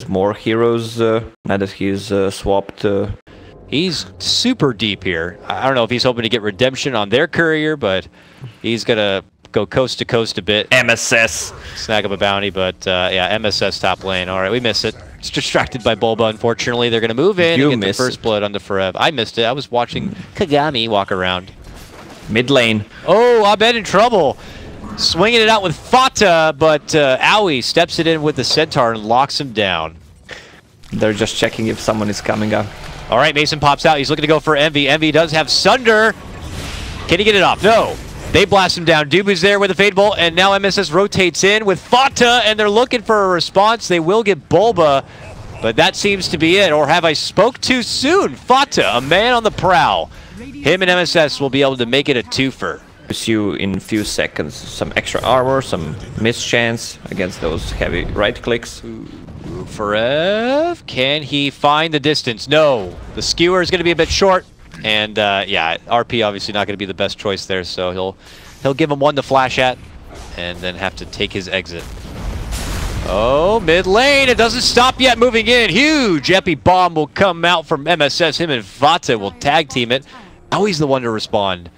More heroes now that he's swapped. He's super deep here. I don't know if he's hoping to get redemption on their courier, but he's gonna go coast to coast a bit. MSS. Snag up a bounty, but yeah, MSS top lane. All right, we miss it. It's distracted by Bulba, unfortunately. They're gonna move in and get the first blood on the FoREv. I missed it. I was watching Kagami walk around. Mid lane. Oh, Abed in trouble. Swinging it out with FATA, but Owie steps it in with the Centaur and locks him down. They're just checking if someone is coming up. All right, Mason pops out. He's looking to go for EnVy. EnVy does have Sunder. Can he get it off? No. They blast him down. DuBu's there with a Fade Bolt, and now MSS rotates in with FATA, and they're looking for a response. They will get Bulba, but that seems to be it. Or have I spoke too soon? FATA, a man on the prowl. Him and MSS will be able to make it a twofer. You in a few seconds. Some extra armor, some mischance against those heavy right clicks. FoREv, can he find the distance? No. The skewer is going to be a bit short. And yeah, RP obviously not going to be the best choice there, so he'll give him one to flash at and then have to take his exit. Oh, mid lane, it doesn't stop yet, moving in. Huge Epi bomb will come out from MSS. Him and FATA will tag team it. Now he's the one to respond.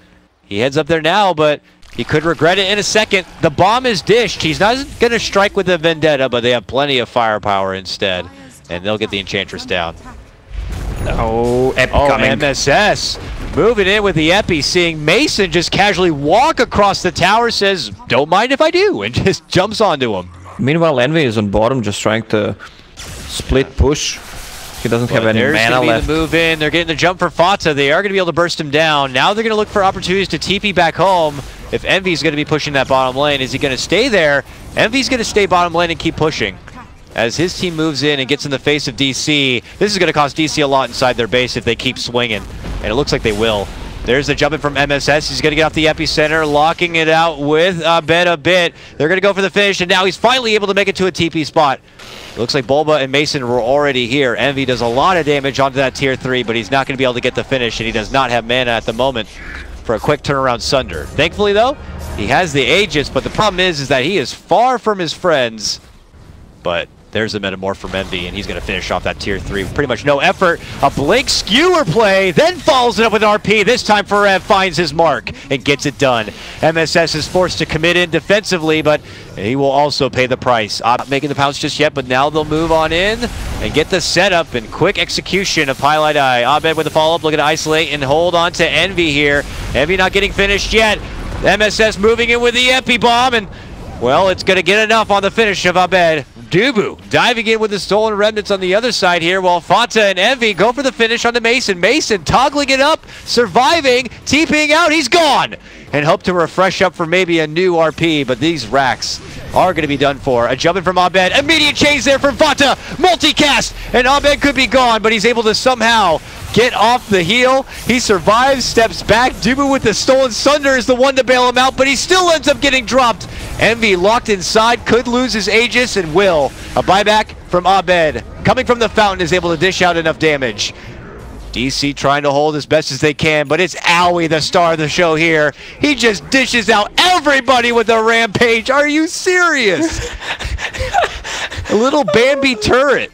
He heads up there now, but he could regret it in a second. The bomb is dished. He's not going to strike with the Vendetta, but they have plenty of firepower instead, and they'll get the Enchantress down. Oh, Epi coming. MSS moving in with the Epi, seeing Mason just casually walk across the tower, says, don't mind if I do, and just jumps onto him. Meanwhile, EnVy is on bottom, just trying to split push. He doesn't have any mana left. The move in. They're getting the jump for FATA. They are going to be able to burst him down. Now they're going to look for opportunities to TP back home. If EnVy's going to be pushing that bottom lane, is he going to stay there? EnVy's going to stay bottom lane and keep pushing. As his team moves in and gets in the face of DC, this is going to cost DC a lot inside their base if they keep swinging. And it looks like they will. There's the jump in from MSS. He's going to get off the epicenter, locking it out with Abed a bit. They're going to go for the finish, and now he's finally able to make it to a TP spot. It looks like Bulba and Mason were already here. EnVy does a lot of damage onto that tier 3, but he's not going to be able to get the finish, and he does not have mana at the moment for a quick turnaround Sunder. Thankfully, though, he has the Aegis, but the problem is that he is far from his friends. But there's a Metamorph from EnVy, and he's going to finish off that tier 3 with pretty much no effort. A Blink skewer play, then follows it up with RP. This time FoREv finds his mark and gets it done. MSS is forced to commit in defensively, but he will also pay the price. Not making the pounce just yet, but now they'll move on in and get the setup and quick execution of pieliedie. Abed with the follow-up, looking to isolate and hold on to EnVy here. EnVy not getting finished yet. MSS moving in with the Epi bomb, and well, it's going to get enough on the finish of Abed. DuBu diving in with the stolen remnants on the other side here, while FATA and EnVy go for the finish on the Mason. Mason toggling it up, surviving, TPing out, he's gone! And hope to refresh up for maybe a new RP, but these racks are going to be done for. A jump in from Abed, immediate change there from FATA, multicast, and Abed could be gone, but he's able to somehow get off the heel. He survives, steps back. DuBu with the stolen Sunder is the one to bail him out, but he still ends up getting dropped. EnVy locked inside, could lose his Aegis, and will. A buyback from Abed. Coming from the fountain is able to dish out enough damage. DC trying to hold as best as they can, but it's Owie, the star of the show here. He just dishes out everybody with a rampage. Are you serious? A little Bambi turret.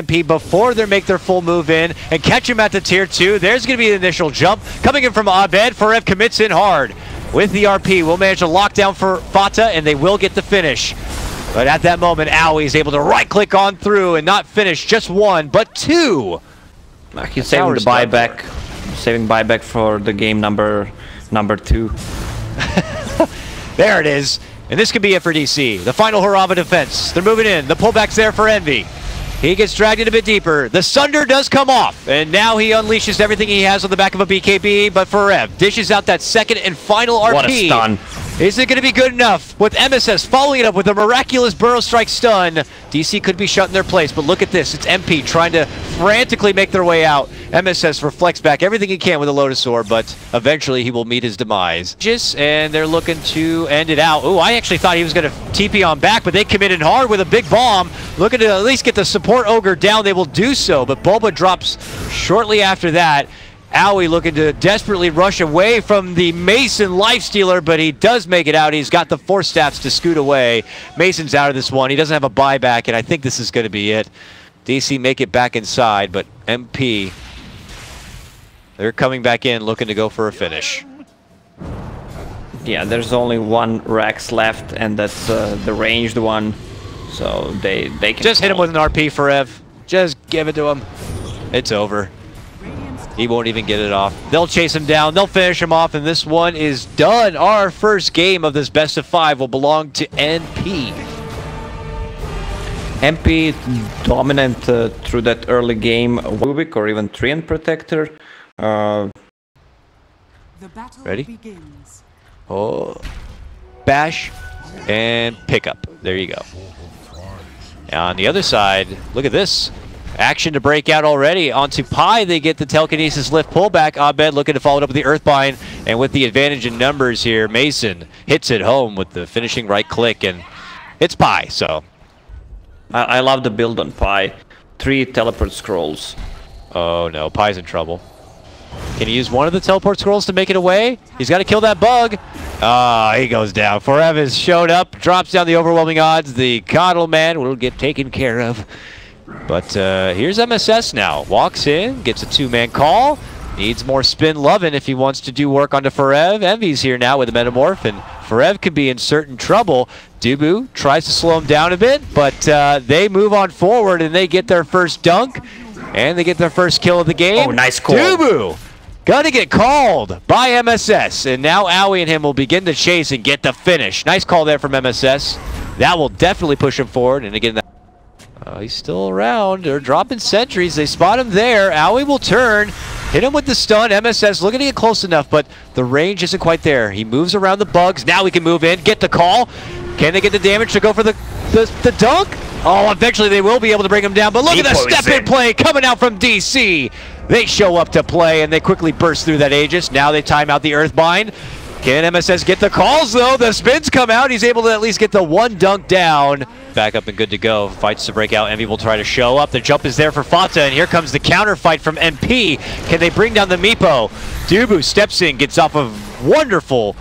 Before they make their full move in and catch him at the tier 2. There's going to be the initial jump. Coming in from Abed, FoREv commits in hard. With the RP, we'll manage to lock down for FATA, and they will get the finish. But at that moment, Owie is able to right-click on through and not finish just one, but two. He's saving the buyback, saving buyback for the game number 2. There it is. And this could be it for DC. The final hurrah of a defense. They're moving in. The pullback's there for EnVy. He gets dragged in a bit deeper. The Sunder does come off, and now he unleashes everything he has on the back of a BKB, but FoREv dishes out that second and final RP. What a stun. Is it going to be good enough? With MSS following it up with a miraculous Burrow Strike stun, DC could be shut in their place, but look at this. It's MP trying to frantically make their way out. MSS reflects back everything he can with a Lotus Orb, but eventually he will meet his demise. And they're looking to end it out. Oh, I actually thought he was going to TP on back, but they committed hard with a big bomb. Looking to at least get the support Ogre down. They will do so, but Bulba drops shortly after that. Owie looking to desperately rush away from the Mason Lifestealer, but he does make it out. He's got the force staffs to scoot away. Mason's out of this one. He doesn't have a buyback, and I think this is going to be it. DC make it back inside, but MP, they're coming back in looking to go for a finish. Yeah, there's only one Rex left, and that's the ranged one. So they can just hit him with an RP FoRev. Just give it to him. It's over. He won't even get it off. They'll chase him down. They'll finish him off, and this one is done. Our first game of this best of 5 will belong to NP. MP dominant through that early game. Wubik or even Treant Protector. The battle Ready? begins. Oh, bash and pickup. There you go. On the other side, look at this. Action to break out already. Onto Pi, they get the telekinesis lift pullback. Abed looking to follow it up with the Earthbind. And with the advantage in numbers here, Mason hits it home with the finishing right click. And it's Pi, so. I love the build on Pi. 3 teleport scrolls. Oh no, Pi's in trouble. Can he use one of the teleport scrolls to make it away? He's got to kill that bug. Ah, he goes down. FoRev has showed up, drops down the overwhelming odds. The Coddle Man will get taken care of. But here's MSS now. Walks in, gets a 2-man call. Needs more spin lovin' if he wants to do work onto FoRev. Envy's here now with a Metamorph, and FoRev could be in certain trouble. DuBu tries to slow him down a bit, but they move on forward and they get their first dunk. And they get their first kill of the game. Oh, nice call. DuBu gonna get called by MSS. And now Owie and him will begin to chase and get the finish. Nice call there from MSS. That will definitely push him forward. And again, he's still around. They're dropping sentries. They spot him there. Owie will turn. Hit him with the stun. MSS looking to get close enough, but the range isn't quite there. He moves around the bugs. Now we can move in, get the call. Can they get the damage to go for the dunk? Oh, eventually they will be able to bring him down, but look at the step-in play coming out from DC. They show up to play, and they quickly burst through that Aegis. Now they time out the Earthbind. Can MSS get the calls, though? The spins come out. He's able to at least get the one dunk down. Back up and good to go. Fights to break out. Envy will try to show up. The jump is there for FATA, and here comes the counter fight from MP. Can they bring down the Meepo? DuBu steps in, gets off of wonderful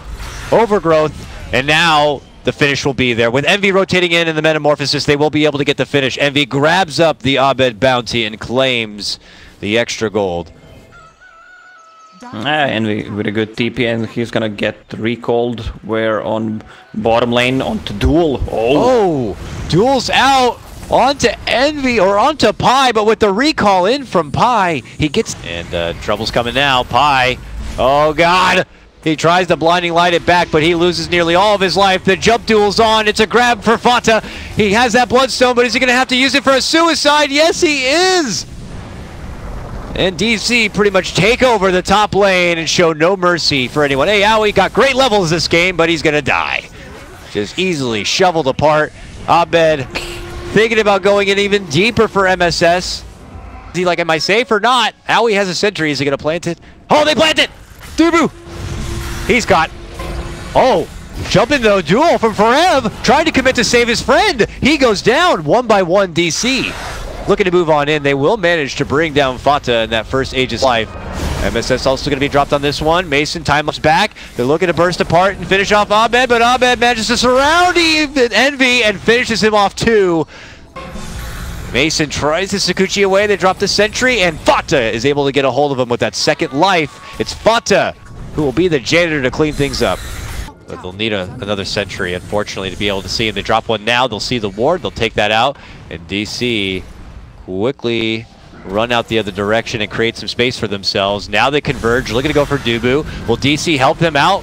overgrowth, and now the finish will be there. With Envy rotating in the Metamorphosis, they will be able to get the finish. Envy grabs up the Abed bounty and claims the extra gold. Envy with a good TP, and he's gonna get recalled. Where on bottom lane onto Duel. Oh, Duel's out onto Envy or onto Pi, but with the recall in from Pi, he gets. And trouble's coming now. Pi. Oh God. He tries to blinding light it back, but he loses nearly all of his life. The jump duel's on. It's a grab for FATA. He has that bloodstone, but is he going to have to use it for a suicide? Yes, he is. And DC pretty much take over the top lane and show no mercy for anyone. Hey, Owie got great levels this game, but he's going to die. Just easily shoveled apart. Abed thinking about going in even deeper for MSS. Is he like, am I safe or not? Owie has a sentry. Is he going to plant it? Oh, they plant it! DuBu! He's got, oh, jumping though, duel from FoRev, trying to commit to save his friend. He goes down, 1-by-1 DC. Looking to move on in. They will manage to bring down FATA in that first Aegis life. MSS also going to be dropped on this one. Mason time ups back. They're looking to burst apart and finish off Abed, but Abed manages to surround Envy and finishes him off too. Mason tries to Sakuchi away. They drop the sentry, and FATA is able to get a hold of him with that second life. It's FATA who will be the janitor to clean things up. But they'll need another sentry, unfortunately, to be able to see him. They drop one now. They'll see the ward. They'll take that out. And DC quickly run out the other direction and create some space for themselves. Now they converge. Looking to go for DuBu. Will DC help them out?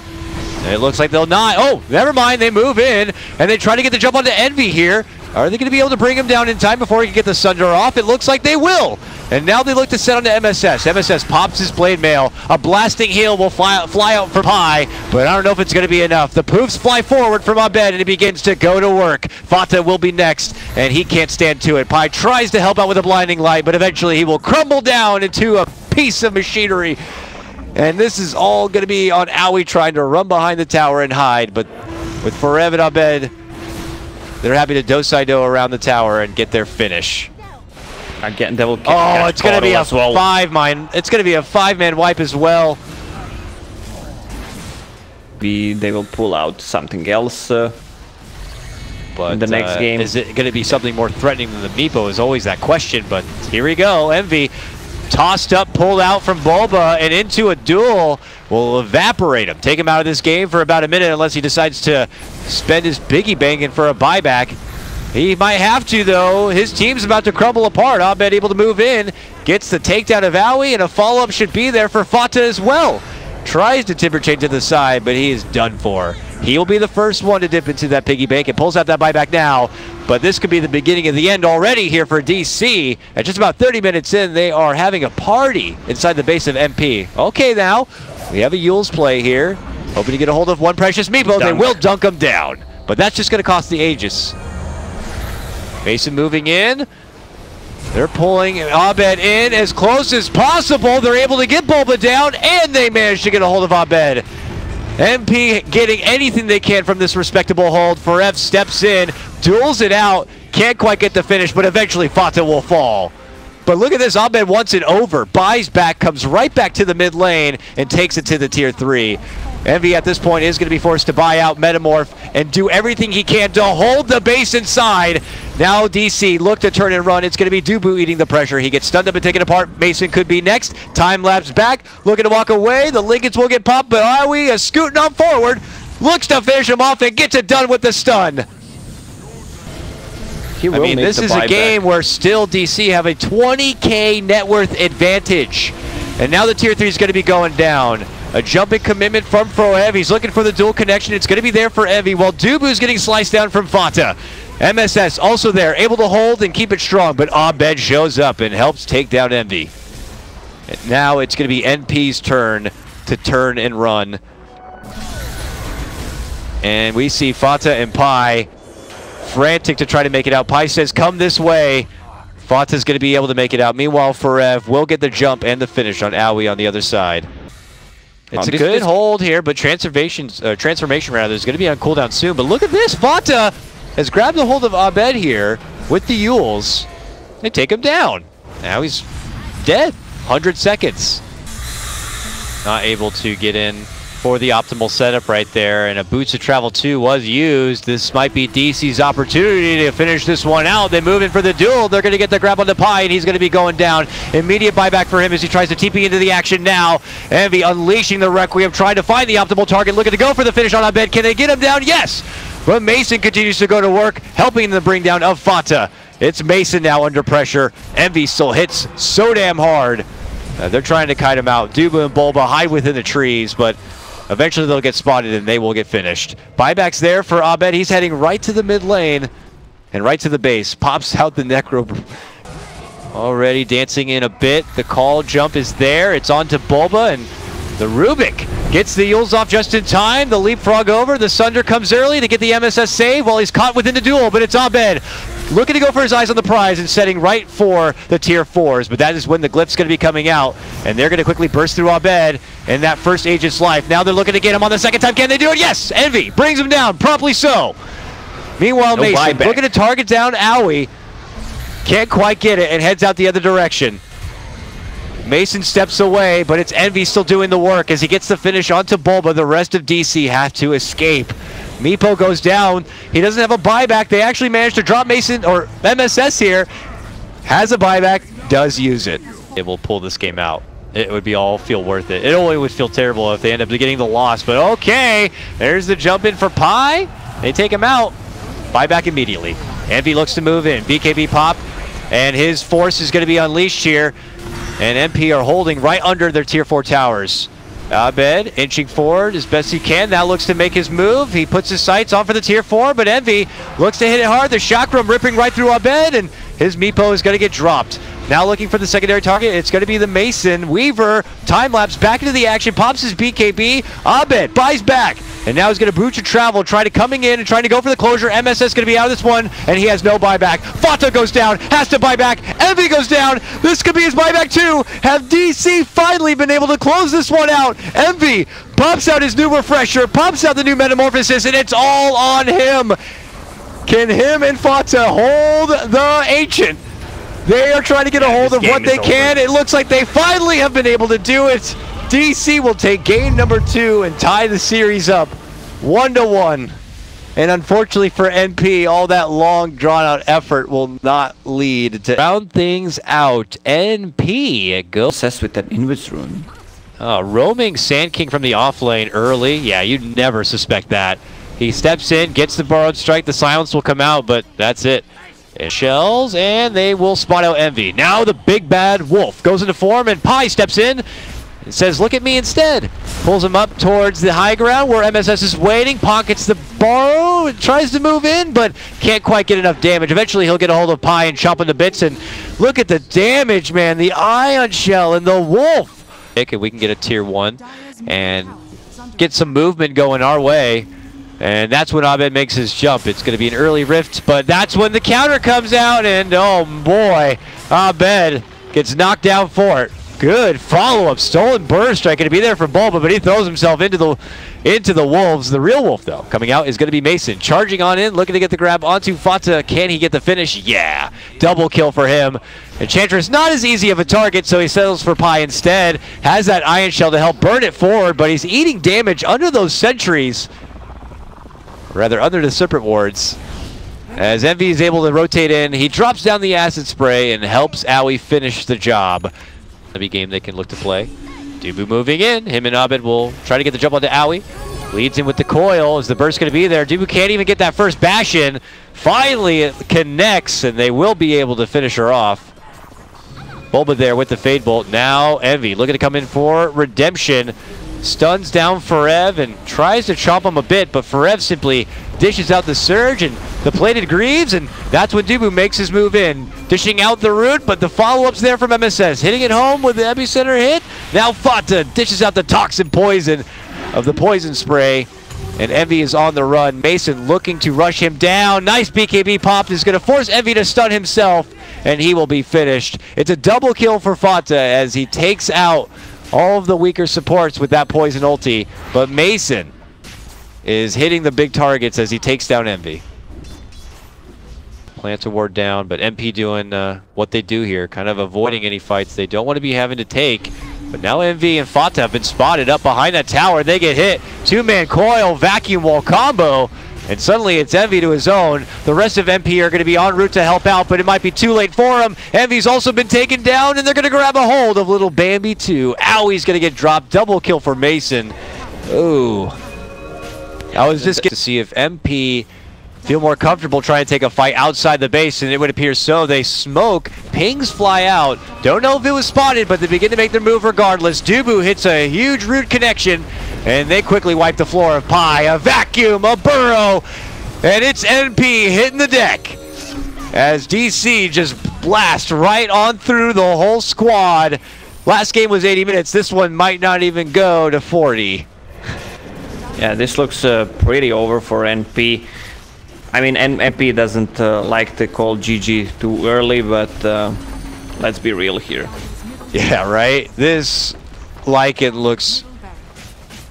And it looks like they'll not. Oh, never mind. They move in, and they try to get the jump onto Envy here. Are they going to be able to bring him down in time before he can get the Sunder off? It looks like they will. And now they look to set onto MSS. MSS pops his blade mail. A blasting heal will fly out for Pi, but I don't know if it's going to be enough. The poofs fly forward from Abed, and he begins to go to work. FATA will be next, and he can't stand to it. Pi tries to help out with a blinding light, but eventually he will crumble down into a piece of machinery. And this is all going to be on Owie trying to run behind the tower and hide, but with FoRev and Abed, they're happy to do around the tower and get their finish. Again, they will it's going to be a five-man. It's going to be a five-man wipe as well. They will pull out something else but in the next game. Is it going to be something more threatening than the Meepo is always that question, but here we go. EternaLEnVy tossed up, pulled out from Bulba, and into a duel will evaporate him. Take him out of this game for about a minute unless he decides to spend his biggie banking for a buyback. He might have to, though. His team's about to crumble apart. Abed able to move in, gets the takedown of Owie, and a follow-up should be there for FATA as well. Tries to timber chain to the side, but he is done for. He'll be the first one to dip into that piggy bank and pulls out that buyback now. But this could be the beginning of the end already here for DC. At just about 30 minutes in, they are having a party inside the base of MP. Okay, now we have a Yules play here. Hoping to get a hold of one precious Meepo. They will dunk him down. But that's just going to cost the Aegis. Mason moving in. They're pulling Abed in as close as possible. They're able to get Bulba down, and they manage to get a hold of Abed. MP getting anything they can from this respectable hold. FoREv steps in, duels it out, can't quite get the finish, but eventually FATA will fall. But look at this, Abed wants it over, buys back, comes right back to the mid lane, and takes it to the tier 3. EternaLEnVy at this point is going to be forced to buy out Metamorph and do everything he can to hold the base inside. Now DC look to turn and run. It's going to be DuBu eating the pressure. He gets stunned up and taken apart. Mason could be next. Time lapse back, looking to walk away. The Lincolns will get popped, but Owie is scooting on forward. Looks to finish him off and gets it done with the stun. I mean, this is a game where still DC have a 20K net worth advantage. And now the tier 3 is going to be going down. A jumping commitment from FoREv. He's looking for the dual connection. It's going to be there for EternaLEnVy while DuBu is getting sliced down from FATA. MSS also there, able to hold and keep it strong, but Abed shows up and helps take down EternaLEnVy. And now it's going to be NP's turn to turn and run. And we see FATA and Pi frantic to try to make it out. Pi says, come this way. FATA's going to be able to make it out. Meanwhile, FoREv will get the jump and the finish on Owie on the other side. It's a good hold here, but transformation is going to be on cooldown soon. But look at this, FATA has grabbed the hold of Abed here with the Yules. They take him down. Now he's dead. 100 seconds. Not able to get in for the optimal setup right there, and a Boots of Travel 2 was used. This might be DC's opportunity to finish this one out. They move in for the duel. They're going to get the grab on the Pi, and he's going to be going down. Immediate buyback for him as he tries to TP into the action now. EternaLEnVy unleashing the Requiem, trying to find the optimal target, looking to go for the finish on Abed. Can they get him down? Yes! But Mason continues to go to work, helping the bring down of FATA. It's Mason now under pressure. EternaLEnVy still hits so damn hard. They're trying to kite him out. DuBu and Bulba hide within the trees, but eventually they'll get spotted and they will get finished. Buybacks there for Abed. He's heading right to the mid lane and right to the base. Pops out the Necro. Already dancing in a bit. The call jump is there. It's on to Bulba, and the Rubik gets the Yules off just in time. The leapfrog over. The Sunder comes early to get the MSS save while he's caught within the duel, but it's Abed looking to go for his eyes on the prize and setting right for the tier 4s, but that is when the glyph's going to be coming out, and they're going to quickly burst through Abed in that first agent's life. Now they're looking to get him on the second time. Can they do it? Yes! EternaLEnVy brings him down, promptly so. Meanwhile, no Mason buyback, looking to target down Owie. Can't quite get it and heads out the other direction. Mason steps away, but it's EternaLEnVy still doing the work as he gets the finish onto Bulba. The rest of DC have to escape. Meepo goes down. He doesn't have a buyback. They actually managed to drop Mason, or MSS here. Has a buyback, does use it. It will pull this game out. It would be all feel worth it. It only would feel terrible if they end up getting the loss, but okay. There's the jump in for Pi. They take him out. Buyback immediately. EternaLEnVy looks to move in. BKB pop, and his force is going to be unleashed here. And MP are holding right under their tier 4 towers. Abed inching forward as best he can. Now looks to make his move. He puts his sights on for the tier 4, but EternaLEnVy looks to hit it hard. The chakram ripping right through Abed, and his Meepo is going to get dropped. Now looking for the secondary target. It's going to be the Mason. Weaver, time lapse, back into the action, pops his BKB. Abed buys back, and now he's going to boot to travel, coming in and trying to go for the closure. MSS is going to be out of this one, and he has no buyback. FATA goes down, has to buy back. EternaLEnVy goes down. This could be his buyback too. Have DC finally been able to close this one out? EternaLEnVy pops out his new refresher, pops out the new metamorphosis, and it's all on him. Can him and FATA hold the Ancient? They are trying to get a hold of what they can. It looks like they finally have been able to do it. DC will take game number 2 and tie the series up 1-1. And unfortunately for NP, all that long drawn-out effort will not lead to round things out. NP goes Obsessed with that Invis rune. Roaming Sand King from the off lane early. Yeah, you'd never suspect that. He steps in, gets the borrowed strike. The silence will come out, but that's it. It shells, and they will spot out Envy. Now the big bad wolf goes into form, and Pi steps in. It says, look at me instead. Pulls him up towards the high ground where MSS is waiting. Pockets the borrow, tries to move in, but can't quite get enough damage. Eventually, he'll get a hold of Pi and chop him to bits. And look at the damage, man. The ion shell and the wolf. And we can get a tier 1 and get some movement going our way. And that's when Abed makes his jump. It's going to be an early rift, but that's when the counter comes out. And oh boy, Abed gets knocked down for it. Good follow-up, stolen burst strike, going to be there for Bulba, but he throws himself into the wolves. The real wolf, though, coming out is going to be Mason, charging on in, looking to get the grab onto FATA. Can he get the finish? Yeah, double kill for him. Enchantress not as easy of a target, so he settles for Pi instead. Has that iron shell to help burn it forward, but he's eating damage under those sentries, rather under the serpent wards. As Envy is able to rotate in, he drops down the acid spray and helps Owie finish the job. That'll be a game they can look to play. DuBu moving in. Him and Abed will try to get the jump onto Owie. Leads in with the coil. Is the burst going to be there? DuBu can't even get that first bash in. Finally, it connects, and they will be able to finish her off. Bulba there with the Fade Bolt. Now Envy looking to come in for redemption. Stuns down FoRev and tries to chop him a bit, but FoRev simply dishes out the Surge and the Plated Greaves, and that's when DuBu makes his move in. Dishing out the root, but the follow-up's there from MSS. Hitting it home with the epicenter hit. Now FATA dishes out the toxin poison of the poison spray, and Envy is on the run. Mason looking to rush him down. Nice BKB pop is going to force Envy to stun himself, and he will be finished. It's a double kill for FATA as he takes out all of the weaker supports with that poison ulti, but Mason is hitting the big targets as he takes down Envy. Plants a ward down, but MP doing what they do here, kind of avoiding any fights they don't want to be having to take. But now Envy and FATA have been spotted up behind that tower. They get hit. Two-man coil, vacuum wall combo, and suddenly it's Envy to his own. The rest of MP are going to be en route to help out, but it might be too late for him. Envy's also been taken down, and they're going to grab a hold of little Bambi too. Owie's going to get dropped. Double kill for Mason. Ooh. I was just getting to see if MP feel more comfortable trying to take a fight outside the base, and it would appear so. They smoke, pings fly out. Don't know if it was spotted, but they begin to make their move regardless. DuBu hits a huge root connection, and they quickly wipe the floor of Pi. A vacuum, a burrow, and it's NP hitting the deck as DC just blast right on through the whole squad. Last game was 80 minutes. This one might not even go to 40. Yeah, this looks pretty over for NP. I mean, NP doesn't like to call GG too early, but let's be real here. Yeah, right? This Lycan looks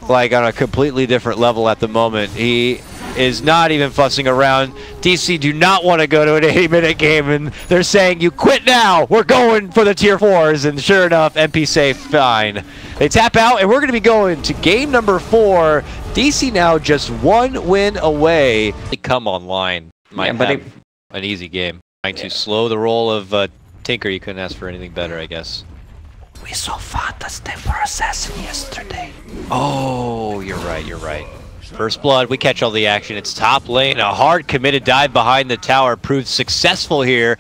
like on a completely different level at the moment. He is not even fussing around. DC do not want to go to an 80-minute game, and they're saying, you quit now. We're going for the tier 4s, and sure enough, MP say fine. They tap out, and we're going to be going to game number 4. DC now just one win away. They come online. Might have an easy game. Trying to slow the roll of Tinker. You couldn't ask for anything better, I guess. We saw FATA's Temper Assassin yesterday. Oh, you're right, you're right. First blood, we catch all the action. It's top lane. A hard committed dive behind the tower proved successful here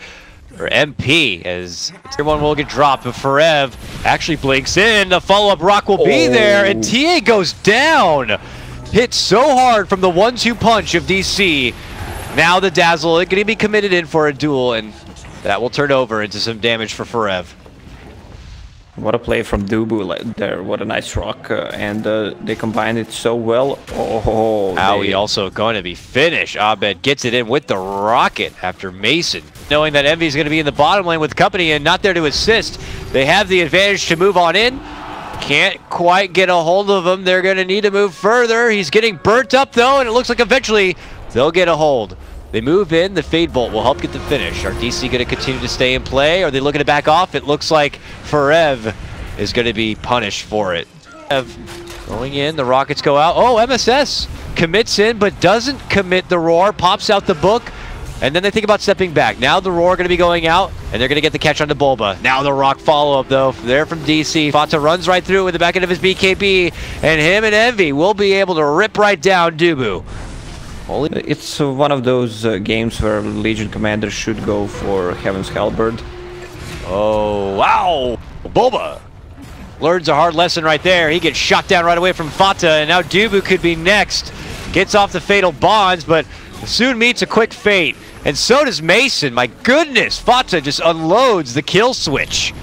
for MP as tier 1 will get dropped, but FoRev actually blinks in. The follow-up rock will be there, and TA goes down. Hit so hard from the 1-2 punch of DC. Now the Dazzle is going to be committed in for a duel, and that will turn over into some damage for FoRev. What a play from DuBu there. What a nice rock. And they combined it so well. Oh, Owie also going to be finished. Abed gets it in with the rocket after Mason. Knowing that Envy is going to be in the bottom lane with company and not there to assist, they have the advantage to move on in. Can't quite get a hold of him. They're going to need to move further. He's getting burnt up, though, and it looks like eventually they'll get a hold They move in, the Fade Bolt will help get the finish. Are DC going to continue to stay in play? Are they looking to back off? It looks like FoRev is going to be punished for it. Going in, the rockets go out. Oh, MSS commits in, but doesn't commit the roar, pops out the book, and then they think about stepping back. Now the roar going to be going out, and they're going to get the catch onto Bulba. Now the rock follow-up, though, there from DC. FATA runs right through with the back end of his BKB, and him and Envy will be able to rip right down DuBu. It's one of those games where Legion Commander should go for Heaven's Halberd. Oh, wow! Bulba learns a hard lesson right there. He gets shot down right away from FATA, and now DuBu could be next. Gets off the Fatal Bonds, but soon meets a quick fate. And so does Mason. My goodness, FATA just unloads the kill switch.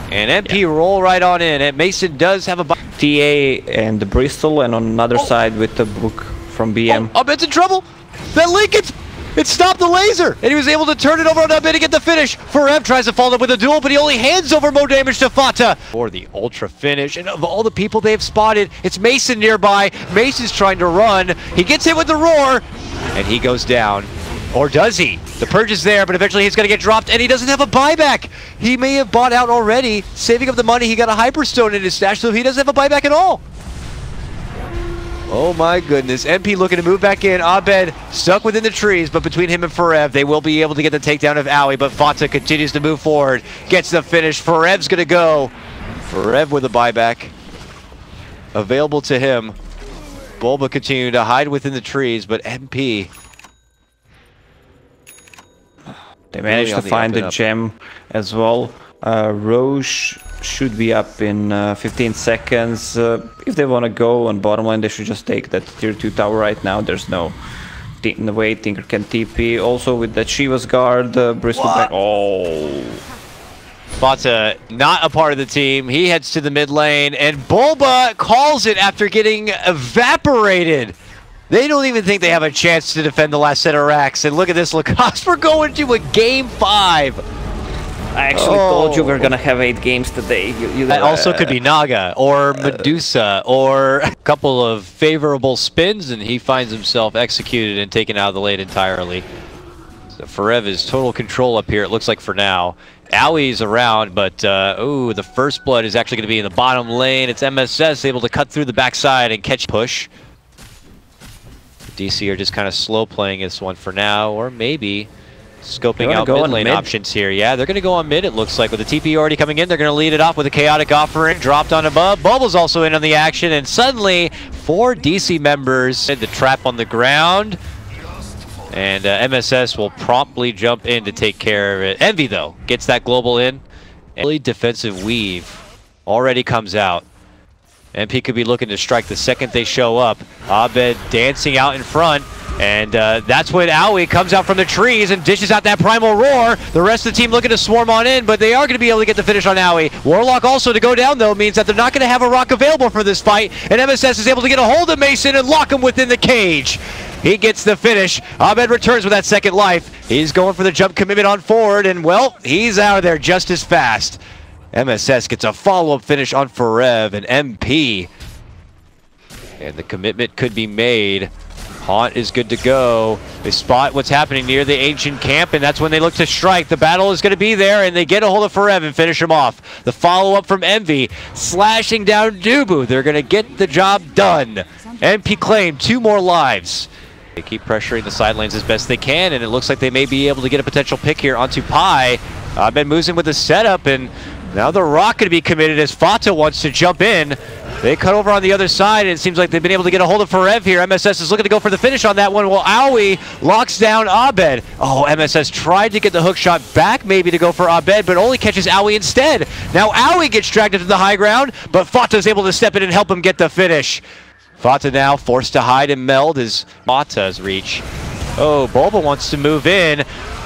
And MP roll right on in, and Mason does have a... TA and the Bristol, and on another side with the book from BM. Oh, Abed's in trouble! That link, it stopped the laser! And he was able to turn it over on Abed to get the finish. FoRev tries to follow up with a duel, but he only hands over more damage to FATA. For the ultra finish, and of all the people they've spotted, it's Mason nearby. Mason's trying to run. He gets hit with the roar, and he goes down. Or does he? The purge is there, but eventually he's going to get dropped, and he doesn't have a buyback. He may have bought out already, saving up the money. He got a Hyperstone in his stash, so he doesn't have a buyback at all. Oh my goodness, MP looking to move back in. Abed stuck within the trees, but between him and FoRev, they will be able to get the takedown of Owie, but FATA continues to move forward, gets the finish. FoRev's going to go. FoRev with a buyback available to him. Bulba continuing to hide within the trees, but MP... They managed to find the gem as well. Roche should be up in 15 seconds. If they want to go on bottom lane, they should just take that tier 2 tower right now. There's no way Tinker can TP. Also with that Shiva's guard, Bristol back. Oh. FATA not a part of the team. He heads to the mid lane, and Bulba calls it after getting evaporated. They don't even think they have a chance to defend the last set of racks. And look at this, Lacoste, we're going to a game 5. I actually told you we're gonna have 8 games today. That also could be Naga, or Medusa, or a couple of favorable spins, and he finds himself executed and taken out of the lane entirely. So FoRev is total control up here, it looks like for now. Owie's around, but ooh, the first blood is actually going to be in the bottom lane. It's MSS able to cut through the backside and catch push. DC are just kind of slow playing this one for now, or maybe scoping out mid lane options here. Yeah, they're going to go on mid, it looks like. With the TP already coming in, they're going to lead it off with a Chaotic Offering, dropped on above. Bulba's also in on the action, and suddenly 4 DC members hit the trap on the ground. And MSS will promptly jump in to take care of it. Envy, though, gets that global in. Early defensive weave already comes out. MP could be looking to strike the second they show up. Abed dancing out in front, and that's when Owie comes out from the trees and dishes out that primal roar. The rest of the team looking to swarm on in, but they are going to be able to get the finish on Owie. Warlock also to go down, though, means that they're not going to have a rock available for this fight, and MSS is able to get a hold of Mason and lock him within the cage. He gets the finish. Abed returns with that second life. He's going for the jump commitment on forward, and, well, he's out of there just as fast. MSS gets a follow-up finish on FoRev and MP. And the commitment could be made. Haunt is good to go. They spot what's happening near the ancient camp, and that's when they look to strike. The battle is going to be there, and they get a hold of FoRev and finish him off. The follow-up from Envy, slashing down DuBu. They're going to get the job done. MP claimed 2 more lives. They keep pressuring the side lanes as best they can, and it looks like they may be able to get a potential pick here onto Pi. Abed moves in with the setup, and now the rock going to be committed as FATA wants to jump in. They cut over on the other side, and it seems like they've been able to get a hold of FoRev here. MSS is looking to go for the finish on that one, while Owie locks down Abed. Oh, MSS tried to get the hook shot back, maybe to go for Abed, but only catches Owie instead. Now Owie gets dragged into the high ground, but FATA is able to step in and help him get the finish. FATA now forced to hide and meld as FATA's reach. Oh, Bulba wants to move in,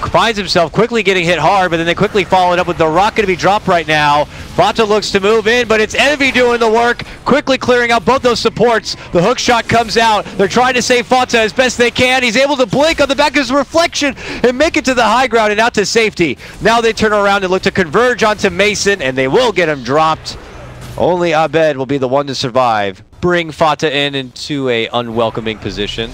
finds himself quickly getting hit hard, but then they quickly follow it up with the rock going to be dropped right now. FATA looks to move in, but it's Envy doing the work, quickly clearing out both those supports. The hook shot comes out. They're trying to save FATA as best they can. He's able to blink on the back of his reflection and make it to the high ground and out to safety. Now they turn around and look to converge onto Mason, and they will get him dropped. Only Abed will be the one to survive. Bring FATA into a unwelcoming position.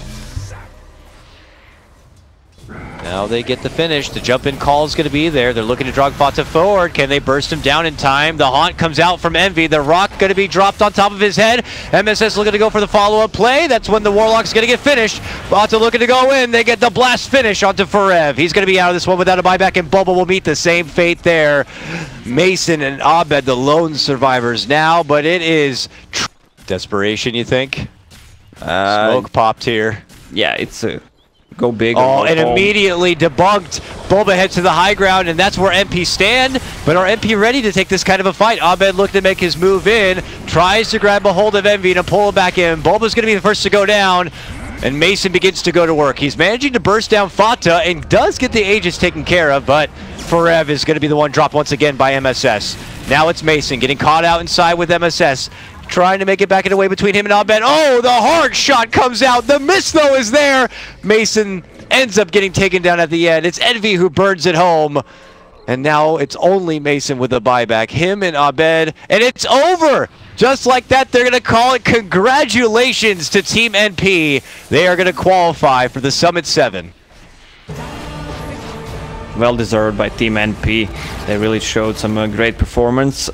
Now they get the finish. The jump-in call is going to be there. They're looking to drag FATA forward. Can they burst him down in time? The haunt comes out from EnVy. The rock going to be dropped on top of his head. MSS looking to go for the follow-up play. That's when the Warlock's going to get finished. FATA looking to go in. They get the blast finish onto FoREv. He's going to be out of this one without a buyback, and Bulba will meet the same fate there. Mason and Abed, the lone survivors now, but it is desperation, you think? Smoke popped here. Yeah, it's a go big. Oh, and immediately debunked. Bulba heads to the high ground, and that's where MP stand. But are MP ready to take this kind of a fight? Abed looking to make his move in, tries to grab a hold of EnVy to pull it back in. Bulba's going to be the first to go down, and Mason begins to go to work. He's managing to burst down FATA and does get the Aegis taken care of, but FoREv is going to be the one dropped once again by MSS. Now it's Mason getting caught out inside with MSS. Trying to make it back in the way between him and Abed. Oh, the hard shot comes out. The miss, though, is there. Mason ends up getting taken down at the end. It's EnVy who burns it home. And now it's only Mason with a buyback. Him and Abed. And it's over. Just like that, they're going to call it congratulations to Team NP. They are going to qualify for the Summit 7. Well deserved by Team NP. They really showed some great performance.